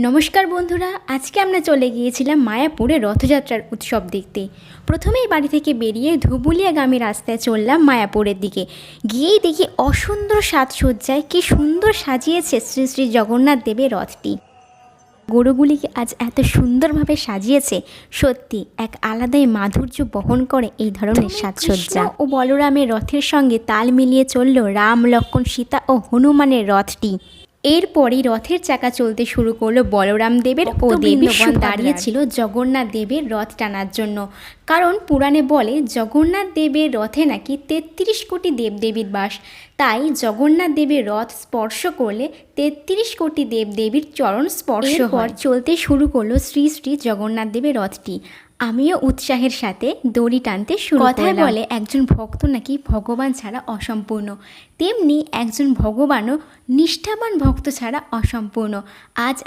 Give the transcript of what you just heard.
নমস্কার বন্ধুরা, আজকে আমরা চলে গিয়েছিলাম মায়াপুরে রথযাত্রার উৎসব দেখতে। প্রথমেই বাড়ি থেকে বেরিয়ে ধুবুলিয়াগামী রাস্তায় চললাম মায়াপুরের দিকে। গিয়েই দেখি অসুন্দর সাজসজ্জায় কী সুন্দর সাজিয়েছে শ্রী শ্রী জগন্নাথ দেবের রথটি। গরুগুলিকে আজ এত সুন্দরভাবে সাজিয়েছে, সত্যি এক আলাদাই মাধুর্য বহন করে এই ধরনের সাজসজ্জা। ও বলরামের রথের সঙ্গে তাল মিলিয়ে চলল রাম, লক্ষ্মণ, সীতা ও হনুমানের রথটি। এরপরই রথের চাকা চলতে শুরু করলো বলরাম দেবের ও দেবীর। দাঁড়িয়েছিল জগন্নাথ দেবের রথ টানার জন্য, কারণ পুরাণে বলে জগন্নাথ দেবের রথে নাকি ৩৩ কোটি দেবদেবীর বাস। তাই জগন্নাথ দেবের রথ স্পর্শ করলে ৩৩ কোটি দেবদেবীর চরণ স্পর্শ হয়। চলতে শুরু করলো শ্রী শ্রী জগন্নাথ দেবের রথটি। আমিও উৎসাহের সাথে দড়ি টানতে শুরু করলাম। কথায় বলে একজন ভক্ত নাকি ভগবান ছাড়া অসম্পূর্ণ, তেমনি একজন ভগবানও নিষ্ঠাবান ভক্ত ছাড়া অসম্পূর্ণ। আজ